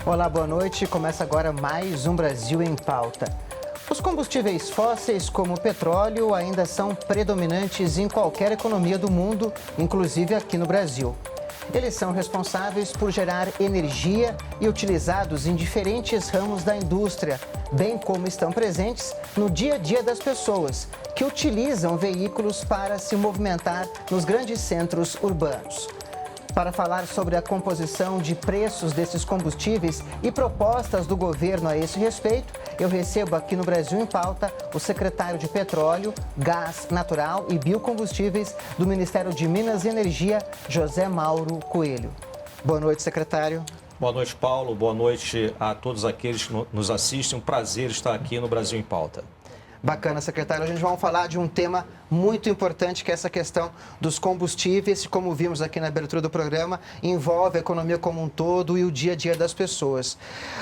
Olá, boa noite. Começa agora mais um Brasil em Pauta. Os combustíveis fósseis, como o petróleo, ainda são predominantes em qualquer economia do mundo, inclusive aqui no Brasil. Eles são responsáveis por gerar energia e utilizados em diferentes ramos da indústria, bem como estão presentes no dia a dia das pessoas, que utilizam veículos para se movimentar nos grandes centros urbanos. Para falar sobre a composição de preços desses combustíveis e propostas do governo a esse respeito, eu recebo aqui no Brasil em Pauta o secretário de Petróleo, Gás Natural e Biocombustíveis do Ministério de Minas e Energia, José Mauro Coelho. Boa noite, secretário. Boa noite, Paulo. Boa noite a todos aqueles que nos assistem. Um prazer estar aqui no Brasil em Pauta. Bacana, secretário. A gente vai falar de um tema muito importante, que é essa questão dos combustíveis, como vimos aqui na abertura do programa, envolve a economia como um todo e o dia a dia das pessoas.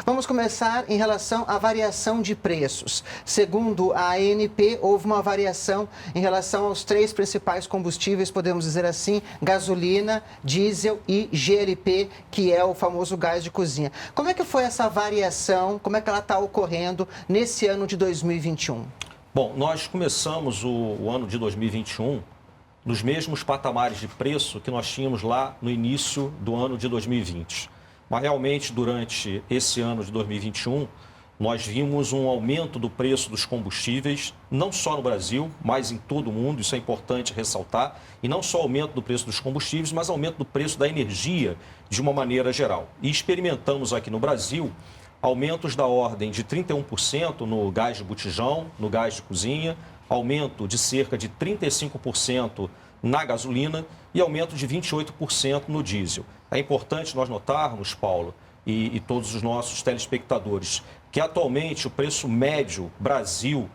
Vamos começar em relação à variação de preços. Segundo a ANP, houve uma variação em relação aos três principais combustíveis, podemos dizer assim, gasolina, diesel e GLP, que é o famoso gás de cozinha. Como é que foi essa variação, como é que ela está ocorrendo nesse ano de 2021? Bom, nós começamos o ano de 2021 nos mesmos patamares de preço que nós tínhamos lá no início do ano de 2020. Mas realmente, durante esse ano de 2021, nós vimos um aumento do preço dos combustíveis, não só no Brasil, mas em todo o mundo, isso é importante ressaltar, e não só aumento do preço dos combustíveis, mas aumento do preço da energia de uma maneira geral. E experimentamos aqui no Brasil aumentos da ordem de 31% no gás de botijão, no gás de cozinha, aumento de cerca de 35% na gasolina e aumento de 28% no diesel. É importante nós notarmos, Paulo, e todos os nossos telespectadores, que atualmente o preço médio Brasil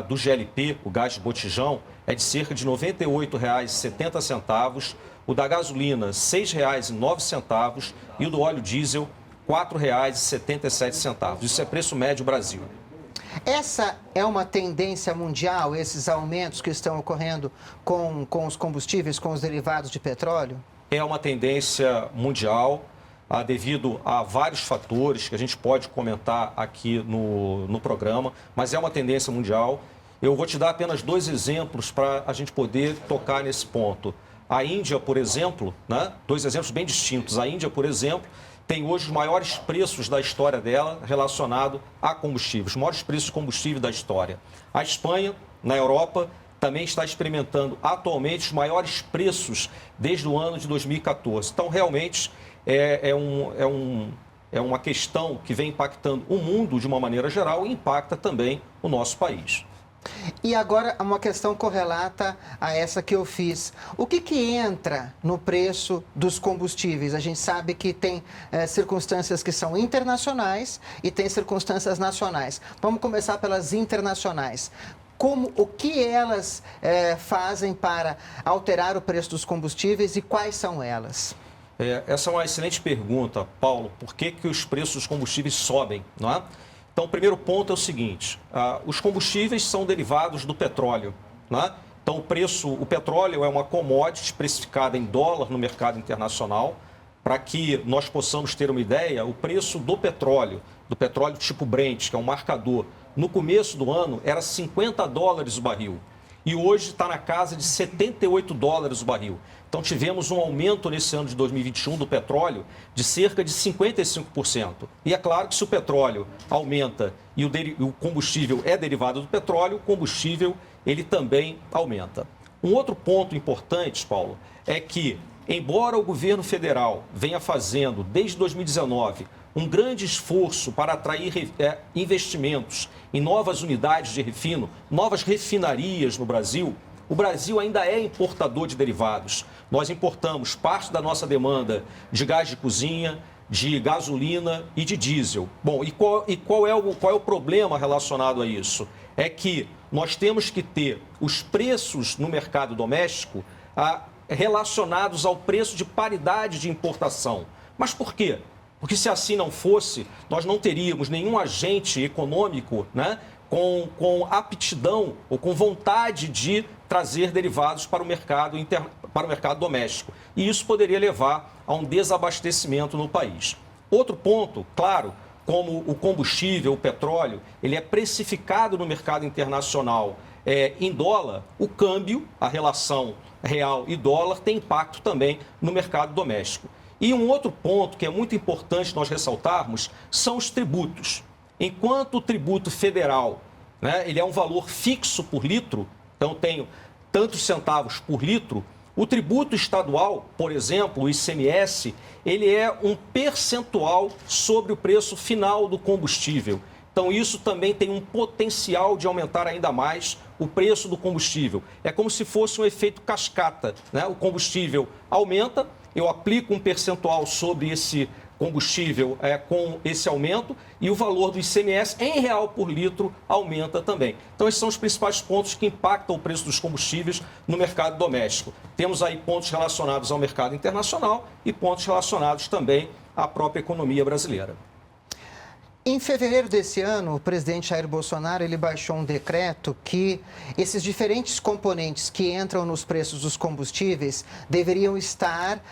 do GLP, o gás de botijão, é de cerca de R$ 98,70, o da gasolina R$ 6,09 e o do óleo diesel R$ 4,77. Isso é preço médio Brasil. Essa é uma tendência mundial, esses aumentos que estão ocorrendo com os combustíveis, com os derivados de petróleo? É uma tendência mundial, devido a vários fatores que a gente pode comentar aqui no programa, mas é uma tendência mundial. Eu vou te dar apenas dois exemplos para a gente poder tocar nesse ponto. A Índia, por exemplo, né? Dois exemplos bem distintos. A Índia, por exemplo, tem hoje os maiores preços da história dela relacionado a combustíveis, os maiores preços de combustível da história. A Espanha, na Europa, também está experimentando atualmente os maiores preços desde o ano de 2014. Então, realmente, é uma questão que vem impactando o mundo de uma maneira geral e impacta também o nosso país. E agora, uma questão correlata a essa que eu fiz. O que entra no preço dos combustíveis? A gente sabe que tem circunstâncias que são internacionais e tem circunstâncias nacionais. Vamos começar pelas internacionais. O que elas fazem para alterar o preço dos combustíveis e quais são elas? Essa é uma excelente pergunta, Paulo. Por que os preços dos combustíveis sobem, não é? Então, o primeiro ponto é o seguinte, os combustíveis são derivados do petróleo, né? Então, o petróleo é uma commodity precificada em dólar no mercado internacional. Para que nós possamos ter uma ideia, o preço do petróleo tipo Brent, que é um marcador, no começo do ano era $50 o barril. E hoje está na casa de $78 o barril. Então, tivemos um aumento nesse ano de 2021 do petróleo de cerca de 55%. E é claro que se o petróleo aumenta e o combustível é derivado do petróleo, o combustível ele também aumenta. Um outro ponto importante, Paulo, é que, embora o governo federal venha fazendo, desde 2019, um grande esforço para atrair investimentos em novas unidades de refino, novas refinarias no Brasil, o Brasil ainda é importador de derivados. Nós importamos parte da nossa demanda de gás de cozinha, de gasolina e de diesel. Bom, qual é o problema relacionado a isso? É que nós temos que ter os preços no mercado doméstico relacionados ao preço de paridade de importação. Mas por quê? Porque se assim não fosse, nós não teríamos nenhum agente econômico, né, com aptidão ou com vontade de trazer derivados para o mercado doméstico. E isso poderia levar a um desabastecimento no país. Outro ponto, claro, como o combustível, o petróleo, ele é precificado no mercado internacional em dólar, o câmbio, a relação real e dólar, tem impacto também no mercado doméstico. E um outro ponto que é muito importante nós ressaltarmos são os tributos. Enquanto o tributo federal, né, ele é um valor fixo por litro, então tenho tantos centavos por litro, o tributo estadual, por exemplo, o ICMS, ele é um percentual sobre o preço final do combustível. Então, isso também tem um potencial de aumentar ainda mais o preço do combustível. É como se fosse um efeito cascata, né? O combustível aumenta, eu aplico um percentual sobre esse combustível com esse aumento e o valor do ICMS em real por litro aumenta também. Então, esses são os principais pontos que impactam o preço dos combustíveis no mercado doméstico. Temos aí pontos relacionados ao mercado internacional e pontos relacionados também à própria economia brasileira. Em fevereiro desse ano, o presidente Jair Bolsonaro ele baixou um decreto que esses diferentes componentes que entram nos preços dos combustíveis deveriam estar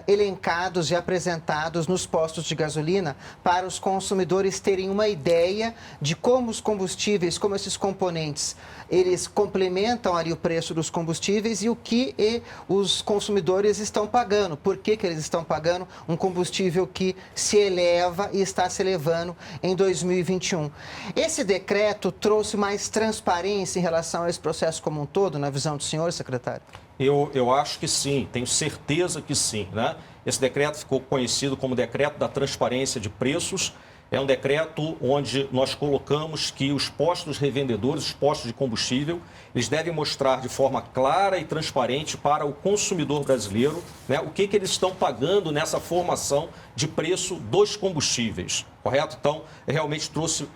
elencados e apresentados nos postos de gasolina para os consumidores terem uma ideia de como os combustíveis, como esses componentes, eles complementam ali o preço dos combustíveis e o que os consumidores estão pagando. Por que eles estão pagando um combustível que se eleva e está se elevando em 2021. Esse decreto trouxe mais transparência em relação a esse processo como um todo, na visão do senhor, secretário? Eu acho que sim, tenho certeza que sim, né? Esse decreto ficou conhecido como Decreto da Transparência de Preços. É um decreto onde nós colocamos que os postos revendedores, os postos de combustível, eles devem mostrar de forma clara e transparente para o consumidor brasileiro, né, o que eles estão pagando nessa formação de preço dos combustíveis, correto? Então, realmente trouxe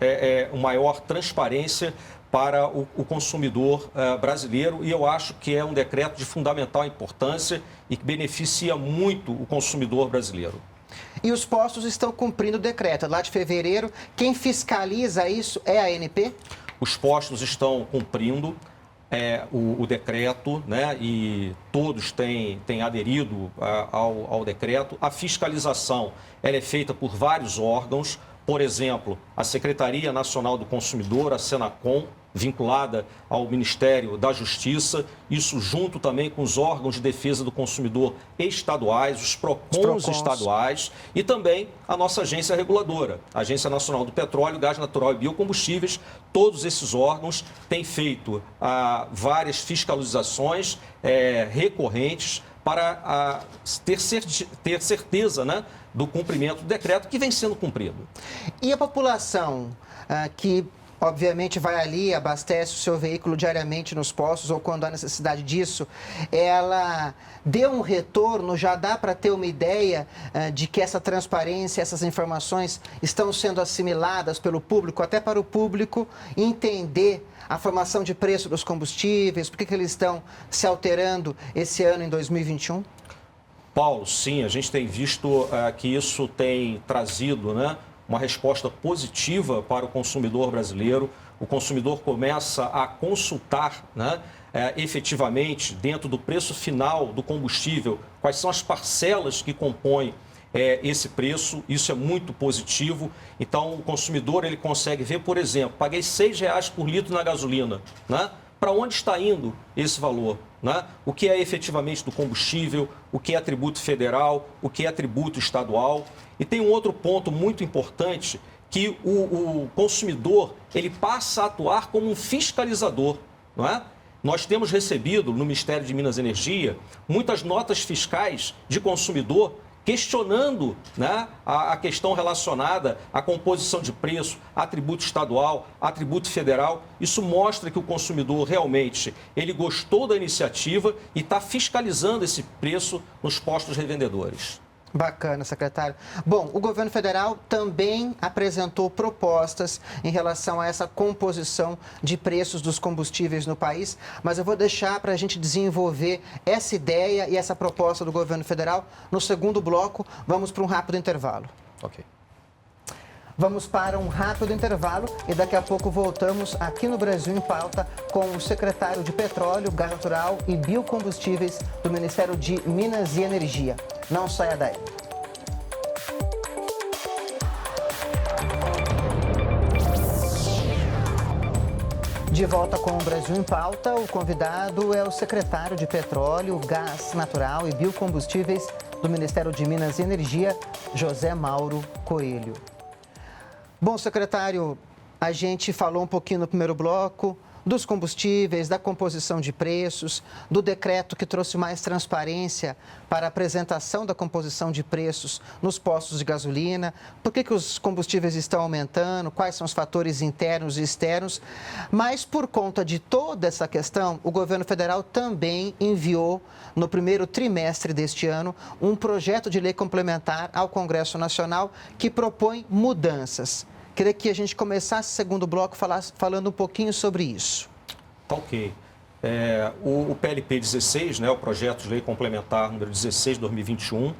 uma maior transparência para o consumidor brasileiro e eu acho que é um decreto de fundamental importância e que beneficia muito o consumidor brasileiro. E os postos estão cumprindo o decreto. Lá de fevereiro, quem fiscaliza isso é a ANP? Os postos estão cumprindo o decreto, né? E todos têm aderido ao decreto. A fiscalização ela é feita por vários órgãos, por exemplo, a Secretaria Nacional do Consumidor, a Senacom, vinculada ao Ministério da Justiça, isso junto também com os órgãos de defesa do consumidor estaduais, os PROCONs estaduais e também a nossa agência reguladora, a Agência Nacional do Petróleo, Gás Natural e Biocombustíveis. Todos esses órgãos têm feito várias fiscalizações recorrentes para ter certeza, né, do cumprimento do decreto que vem sendo cumprido. E a população que obviamente vai ali, abastece o seu veículo diariamente nos postos ou quando há necessidade disso, ela deu um retorno, já dá para ter uma ideia de que essa transparência, essas informações estão sendo assimiladas pelo público, até para o público entender a formação de preço dos combustíveis, por que eles estão se alterando esse ano em 2021? Paulo, sim, a gente tem visto que isso tem trazido, né, uma resposta positiva para o consumidor brasileiro. O consumidor começa a consultar, né, efetivamente, dentro do preço final do combustível, quais são as parcelas que compõem esse preço. Isso é muito positivo. Então, o consumidor ele consegue ver, por exemplo, paguei R$6 por litro na gasolina, né? Para onde está indo esse valor? Né? O que é efetivamente do combustível, o que é tributo federal, o que é tributo estadual. E tem um outro ponto muito importante, que o consumidor ele passa a atuar como um fiscalizador. Não é? Nós temos recebido no Ministério de Minas e Energia muitas notas fiscais de consumidor questionando, né, a questão relacionada à composição de preço, a tributo estadual, a tributo federal. Isso mostra que o consumidor realmente ele gostou da iniciativa e está fiscalizando esse preço nos postos revendedores. Bacana, secretário. Bom, o governo federal também apresentou propostas em relação a essa composição de preços dos combustíveis no país, mas eu vou deixar para a gente desenvolver essa ideia e essa proposta do governo federal no segundo bloco. Vamos para um rápido intervalo. Ok. Vamos para um rápido intervalo e daqui a pouco voltamos aqui no Brasil em Pauta com o secretário de Petróleo, Gás Natural e Biocombustíveis do Ministério de Minas e Energia. Não saia daí. De volta com o Brasil em Pauta, o convidado é o secretário de Petróleo, Gás Natural e Biocombustíveis do Ministério de Minas e Energia, José Mauro Coelho. Bom, secretário, a gente falou um pouquinho no primeiro bloco dos combustíveis, da composição de preços, do decreto que trouxe mais transparência para a apresentação da composição de preços nos postos de gasolina, por que os combustíveis estão aumentando, quais são os fatores internos e externos. Mas, por conta de toda essa questão, o governo federal também enviou, no primeiro trimestre deste ano, um projeto de lei complementar ao Congresso Nacional que propõe mudanças. Queria que a gente começasse o segundo bloco falando um pouquinho sobre isso. Tá ok. O PLP 16, né, o Projeto de Lei Complementar número 16 de 2021,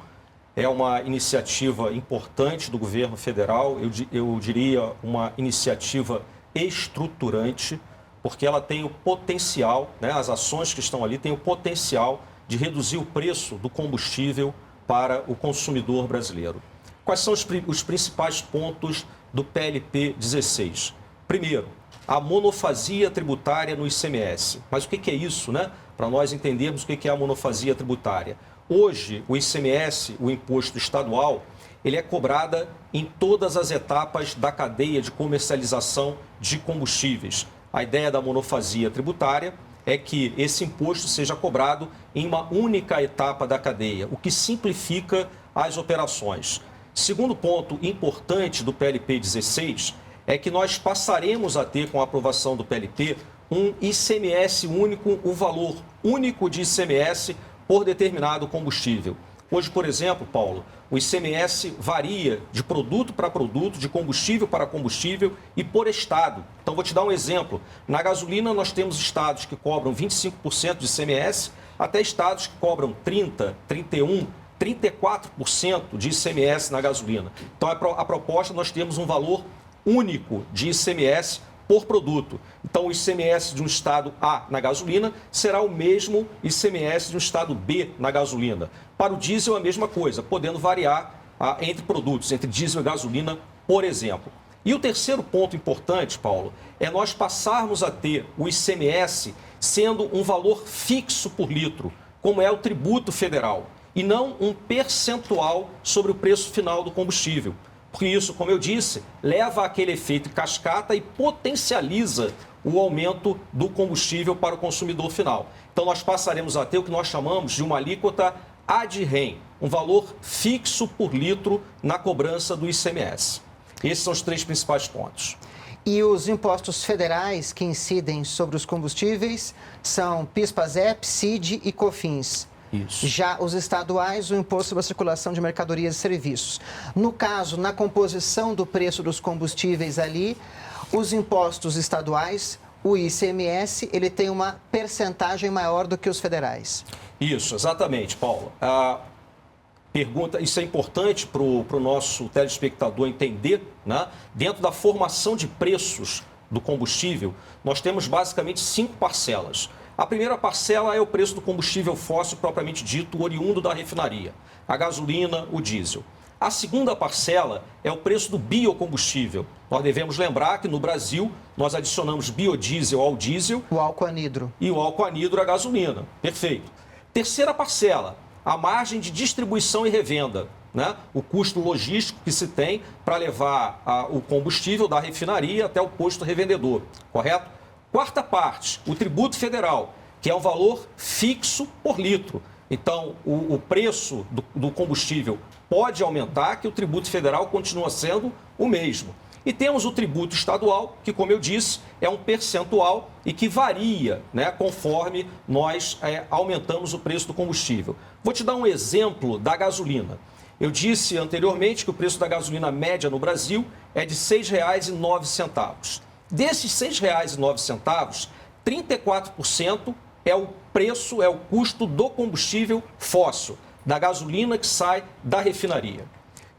é uma iniciativa importante do governo federal, eu diria uma iniciativa estruturante, porque ela tem o potencial, né, as ações que estão ali têm o potencial de reduzir o preço do combustível para o consumidor brasileiro. Quais são os principais pontos do PLP 16? Primeiro, a monofasia tributária no ICMS. Mas o que é isso, né? Para nós entendermos o que é a monofasia tributária. Hoje, o ICMS, o imposto estadual, ele é cobrado em todas as etapas da cadeia de comercialização de combustíveis. A ideia da monofasia tributária é que esse imposto seja cobrado em uma única etapa da cadeia, o que simplifica as operações. Segundo ponto importante do PLP 16 é que nós passaremos a ter, com a aprovação do PLP, um ICMS único, um valor único de ICMS por determinado combustível. Hoje, por exemplo, Paulo, o ICMS varia de produto para produto, de combustível para combustível e por estado. Então, vou te dar um exemplo. Na gasolina, nós temos estados que cobram 25% de ICMS, até estados que cobram 30%, 31%, 34% de ICMS na gasolina. Então, a proposta, nós temos um valor único de ICMS por produto. Então, o ICMS de um estado A na gasolina será o mesmo ICMS de um estado B na gasolina. Para o diesel, a mesma coisa, podendo variar entre produtos, entre diesel e gasolina, por exemplo. E o terceiro ponto importante, Paulo, é nós passarmos a ter o ICMS sendo um valor fixo por litro, como é o tributo federal, e não um percentual sobre o preço final do combustível. Porque isso, como eu disse, leva àquele efeito cascata e potencializa o aumento do combustível para o consumidor final. Então, nós passaremos a ter o que nós chamamos de uma alíquota ad rem, um valor fixo por litro na cobrança do ICMS. Esses são os três principais pontos. E os impostos federais que incidem sobre os combustíveis são PIS, PASEP, CID e COFINS. Isso. Já os estaduais, o imposto sobre a circulação de mercadorias e serviços. No caso, na composição do preço dos combustíveis ali, os impostos estaduais, o ICMS, ele tem uma percentagem maior do que os federais. Isso, exatamente, Paulo. Pergunta, isso é importante para o nosso telespectador entender, né? Dentro da formação de preços do combustível, nós temos basicamente 5 parcelas. A primeira parcela é o preço do combustível fóssil propriamente dito, oriundo da refinaria, a gasolina, o diesel. A segunda parcela é o preço do biocombustível. Nós devemos lembrar que no Brasil nós adicionamos biodiesel ao diesel. O álcool anidro. E o álcool anidro à gasolina. Perfeito. Terceira parcela, a margem de distribuição e revenda, né? O custo logístico que se tem para levar o combustível da refinaria até o posto revendedor, correto? Quarta parte, o tributo federal, que é um valor fixo por litro. Então, o preço do combustível pode aumentar, que o tributo federal continua sendo o mesmo. E temos o tributo estadual, que, como eu disse, é um percentual e que varia, né, conforme nós aumentamos o preço do combustível. Vou te dar um exemplo da gasolina. Eu disse anteriormente que o preço da gasolina média no Brasil é de R$ 6,09. Desses R$ 6,09, 34% é o preço, é o custo do combustível fóssil, da gasolina que sai da refinaria.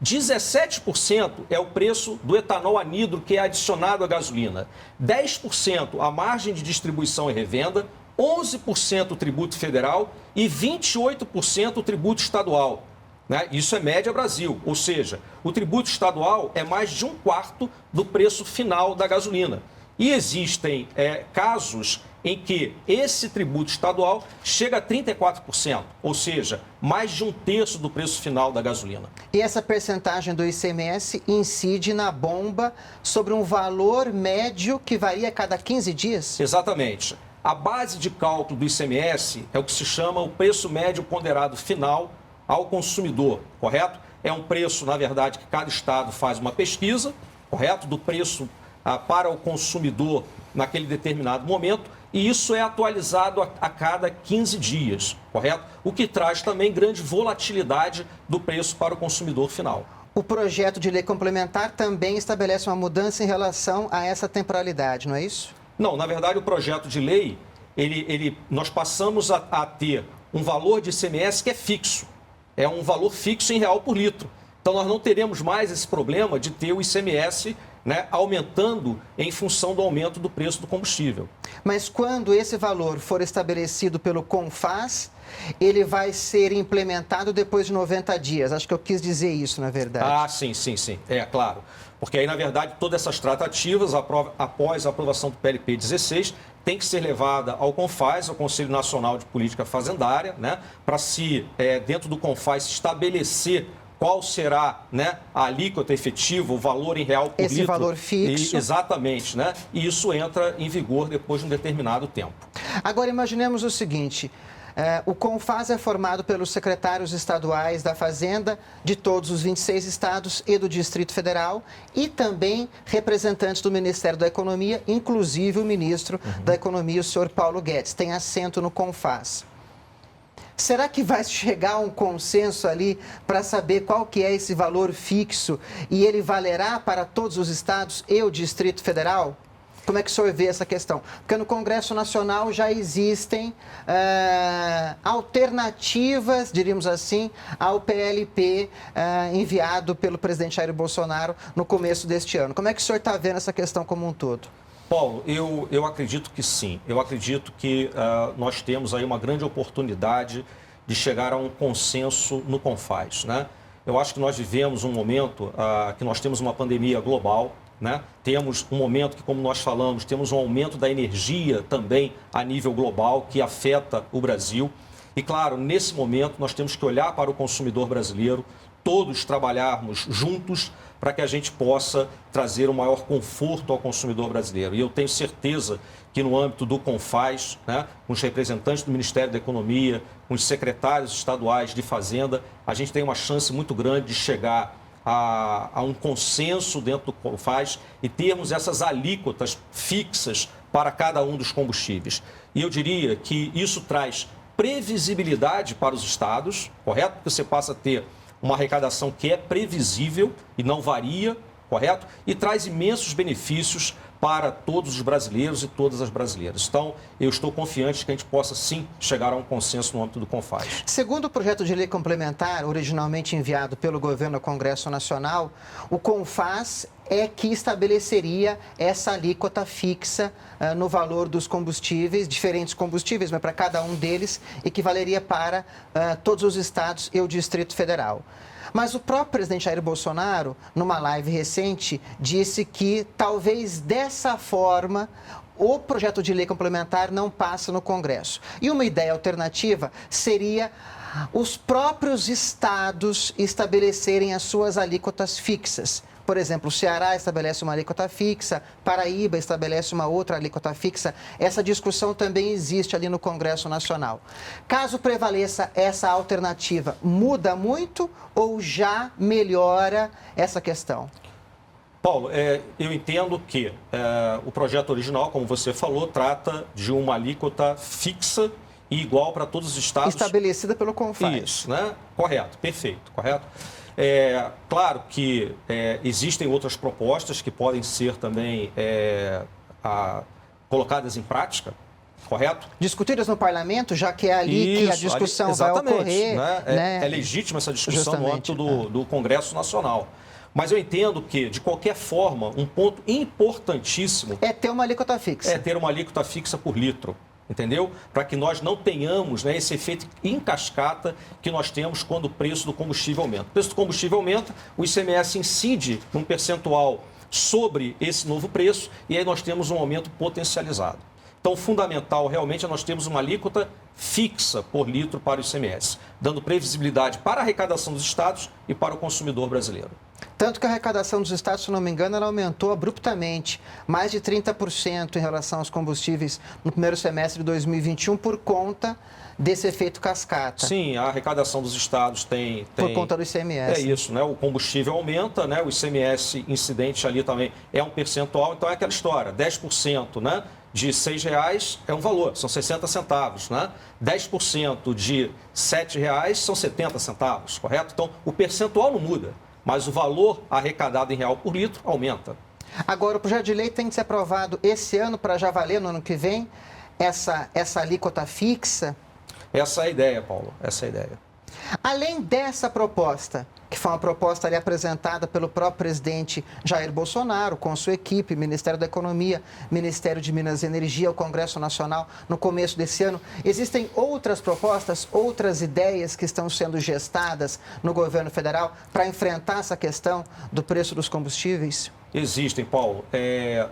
17% é o preço do etanol anidro que é adicionado à gasolina. 10% a margem de distribuição e revenda, 11% o tributo federal e 28% o tributo estadual. Né? Isso é média Brasil, ou seja, o tributo estadual é mais de 1/4 do preço final da gasolina. E existem casos em que esse tributo estadual chega a 34%, ou seja, mais de 1/3 do preço final da gasolina. E essa percentagem do ICMS incide na bomba sobre um valor médio que varia a cada 15 dias? Exatamente. A base de cálculo do ICMS é o que se chama o preço médio ponderado final ao consumidor, correto? É um preço, na verdade, que cada estado faz uma pesquisa, correto? Do preço para o consumidor naquele determinado momento, e isso é atualizado a cada 15 dias, correto? O que traz também grande volatilidade do preço para o consumidor final. O projeto de lei complementar também estabelece uma mudança em relação a essa temporalidade, não é isso? Não, na verdade, o projeto de lei, nós passamos a ter um valor de ICMS que é fixo. É um valor fixo em real por litro. Então, nós não teremos mais esse problema de ter o ICMS aumentando em função do aumento do preço do combustível. Mas quando esse valor for estabelecido pelo CONFAS, ele vai ser implementado depois de 90 dias. Acho que eu quis dizer isso, na verdade. Ah, sim. É claro. Porque aí, na verdade, todas essas tratativas, após a aprovação do PLP 16, tem que ser levada ao CONFAS, ao Conselho Nacional de Política Fazendária, para dentro do CONFAS, estabelecer qual será a alíquota efetiva, o valor em real por litro. Esse valor fixo. Exatamente, E isso entra em vigor depois de um determinado tempo. Agora, imaginemos o seguinte. O CONFAS é formado pelos secretários estaduais da Fazenda de todos os 26 estados e do Distrito Federal e também representantes do Ministério da Economia, inclusive o ministro da Economia, o senhor Paulo Guedes, tem assento no CONFAS. Será que vai chegar a um consenso ali para saber qual que é esse valor fixo e ele valerá para todos os estados e o Distrito Federal? Como é que o senhor vê essa questão? Porque no Congresso Nacional já existem alternativas, diríamos assim, ao PLP enviado pelo presidente Jair Bolsonaro no começo deste ano. Como é que o senhor está vendo essa questão como um todo? Paulo, eu acredito que sim. Eu acredito que nós temos aí uma grande oportunidade de chegar a um consenso no CONFAS, Eu acho que nós vivemos um momento que nós temos uma pandemia global, Temos um momento que, como nós falamos, temos um aumento da energia também a nível global que afeta o Brasil. E, claro, nesse momento nós temos que olhar para o consumidor brasileiro, todos trabalharmos juntos para que a gente possa trazer o maior conforto ao consumidor brasileiro. E eu tenho certeza que no âmbito do CONFAS, com os representantes do Ministério da Economia, com os secretários estaduais de Fazenda, a gente tem uma chance muito grande de chegar a um consenso dentro do CONFAS e termos essas alíquotas fixas para cada um dos combustíveis. E eu diria que isso traz previsibilidade para os estados, correto? Porque você passa a ter uma arrecadação que é previsível e não varia, correto? E traz imensos benefícios para todos os brasileiros e todas as brasileiras. Então, eu estou confiante que a gente possa, sim, chegar a um consenso no âmbito do CONFAS. Segundo o projeto de lei complementar, originalmente enviado pelo governo ao Congresso Nacional, o CONFAS é que estabeleceria essa alíquota fixa no valor dos combustíveis, diferentes combustíveis, mas para cada um deles equivaleria para todos os estados e o Distrito Federal. Mas o próprio presidente Jair Bolsonaro, numa live recente, disse que talvez dessa forma o projeto de lei complementar não passa no Congresso. E uma ideia alternativa seria os próprios estados estabelecerem as suas alíquotas fixas. Por exemplo, o Ceará estabelece uma alíquota fixa, Paraíba estabelece uma outra alíquota fixa. Essa discussão também existe ali no Congresso Nacional. Caso prevaleça essa alternativa, muda muito ou já melhora essa questão? Paulo, eu entendo que o projeto original, como você falou, trata de uma alíquota fixa e igual para todos os estados. Estabelecida pelo CONFAS. Isso, Correto, perfeito, correto. Claro que existem outras propostas que podem ser também colocadas em prática, correto? Discutidas no parlamento, já que é ali que a discussão vai ocorrer. É legítima essa discussão no âmbito do Congresso Nacional. Mas eu entendo que, de qualquer forma, um ponto importantíssimo... é ter uma alíquota fixa. É ter uma alíquota fixa por litro. Entendeu? Para que nós não tenhamos esse efeito em cascata que nós temos quando o preço do combustível aumenta. O preço do combustível aumenta, o ICMS incide num percentual sobre esse novo preço e aí nós temos um aumento potencializado. Então, fundamental realmente é nós termos uma alíquota fixa por litro para o ICMS, dando previsibilidade para a arrecadação dos estados e para o consumidor brasileiro. Tanto que a arrecadação dos estados, se não me engano, ela aumentou abruptamente, mais de 30% em relação aos combustíveis no primeiro semestre de 2021 por conta desse efeito cascata. Sim, a arrecadação dos estados tem... Por conta do ICMS. É isso, né? O combustível aumenta, né? O ICMS incidente ali também é um percentual, então é aquela história, 10%, né? De R$ 6,00 é um valor, são 60 centavos, né? 10% de R$ 7,00 são 70 centavos, correto? Então, o percentual não muda, mas o valor arrecadado em real por litro aumenta. Agora, o projeto de lei tem que ser aprovado esse ano para já valer no ano que vem essa alíquota fixa? Essa é a ideia, Paulo, essa é a ideia. Além dessa proposta, que foi uma proposta ali apresentada pelo próprio presidente Jair Bolsonaro, com sua equipe, Ministério da Economia, Ministério de Minas e Energia, o Congresso Nacional, no começo desse ano, existem outras propostas, outras ideias que estão sendo gestadas no governo federal para enfrentar essa questão do preço dos combustíveis? Existem, Paulo.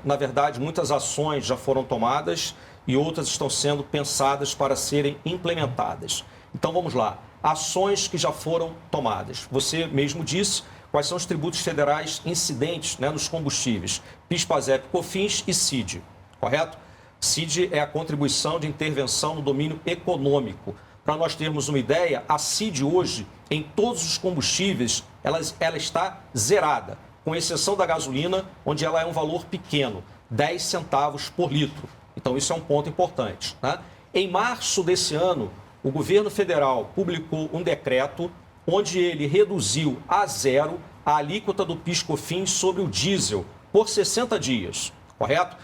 Na verdade, muitas ações já foram tomadas e outras estão sendo pensadas para serem implementadas. Então, vamos lá. Ações que já foram tomadas. Você mesmo disse quais são os tributos federais incidentes, né, nos combustíveis. PIS, PASEP, COFINS e CID, correto? CID é a contribuição de intervenção no domínio econômico. Para nós termos uma ideia, a CID hoje, em todos os combustíveis, ela está zerada, com exceção da gasolina, onde ela é um valor pequeno, 10 centavos por litro. Então, isso é um ponto importante, né? Em março desse ano, o governo federal publicou um decreto onde ele reduziu a zero a alíquota do PIS/COFINS sobre o diesel por 60 dias, correto?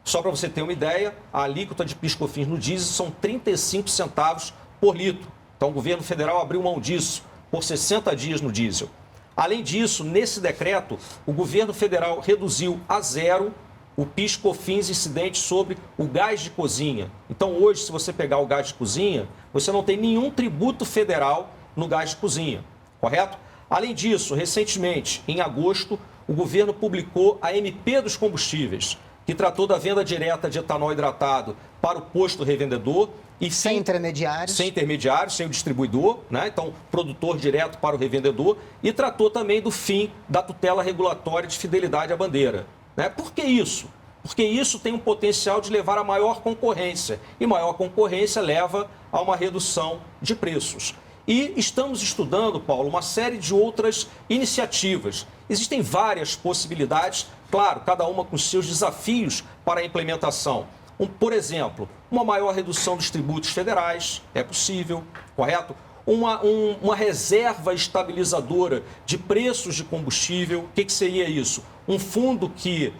Só para você ter uma ideia, a alíquota de PIS/COFINS no diesel são 35 centavos por litro. Então, o governo federal abriu mão disso por 60 dias no diesel. Além disso, nesse decreto, o governo federal reduziu a zero o PIS/COFINS incidente sobre o gás de cozinha. Então, hoje, se você pegar o gás de cozinha, você não tem nenhum tributo federal no gás de cozinha, correto? Além disso, recentemente, em agosto, o governo publicou a MP dos combustíveis, que tratou da venda direta de etanol hidratado para o posto revendedor. E sem intermediários. Sem intermediários, sem o distribuidor, né? Então, produtor direto para o revendedor. E tratou também do fim da tutela regulatória de fidelidade à bandeira. Né? Por que isso? Porque isso tem um potencial de levar a maior concorrência. E maior concorrência leva a uma redução de preços. E estamos estudando, Paulo, uma série de outras iniciativas. Existem várias possibilidades, claro, cada uma com seus desafios para a implementação. Por exemplo, uma maior redução dos tributos federais, é possível, correto? Uma reserva estabilizadora de preços de combustível. O que seria isso? Um fundo que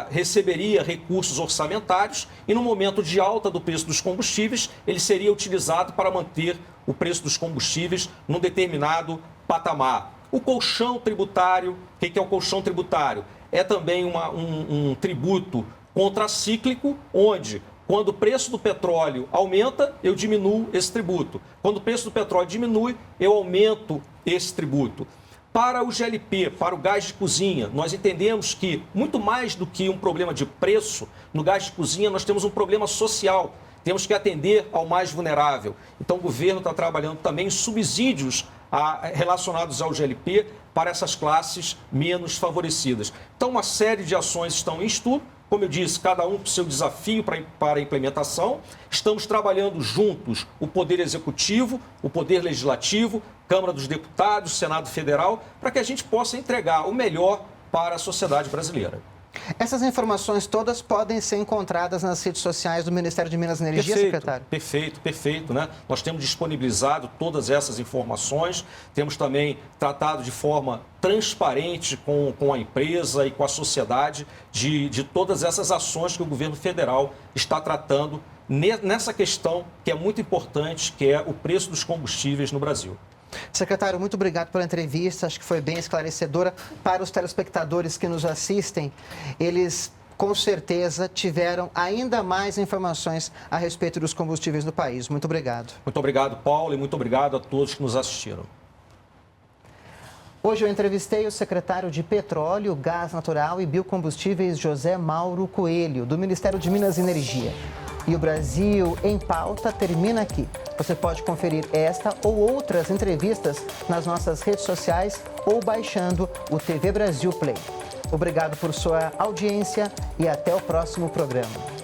receberia recursos orçamentários e no momento de alta do preço dos combustíveis, ele seria utilizado para manter o preço dos combustíveis num determinado patamar. O colchão tributário, o que é o colchão tributário? É também um tributo contracíclico, onde, quando o preço do petróleo aumenta, eu diminuo esse tributo. Quando o preço do petróleo diminui, eu aumento esse tributo. Para o GLP, para o gás de cozinha, nós entendemos que, muito mais do que um problema de preço, no gás de cozinha nós temos um problema social. Temos que atender ao mais vulnerável. Então, o governo está trabalhando também em subsídios relacionados ao GLP para essas classes menos favorecidas. Então, uma série de ações estão em estudo. Como eu disse, cada um com seu desafio para a implementação. Estamos trabalhando juntos o Poder Executivo, o Poder Legislativo, Câmara dos Deputados, Senado Federal, para que a gente possa entregar o melhor para a sociedade brasileira. Essas informações todas podem ser encontradas nas redes sociais do Ministério de Minas e Energia, secretário? Perfeito, né? Nós temos disponibilizado todas essas informações, temos também tratado de forma transparente com a empresa e com a sociedade de todas essas ações que o governo federal está tratando nessa questão que é muito importante, que é o preço dos combustíveis no Brasil. Secretário, muito obrigado pela entrevista, acho que foi bem esclarecedora. Para os telespectadores que nos assistem, eles com certeza tiveram ainda mais informações a respeito dos combustíveis no país. Muito obrigado. Muito obrigado, Paulo, e muito obrigado a todos que nos assistiram. Hoje eu entrevistei o secretário de Petróleo, Gás Natural e Biocombustíveis, José Mauro Coelho, do Ministério de Minas e Energia. E o Brasil em Pauta termina aqui. Você pode conferir esta ou outras entrevistas nas nossas redes sociais ou baixando o TV Brasil Play. Obrigado por sua audiência e até o próximo programa.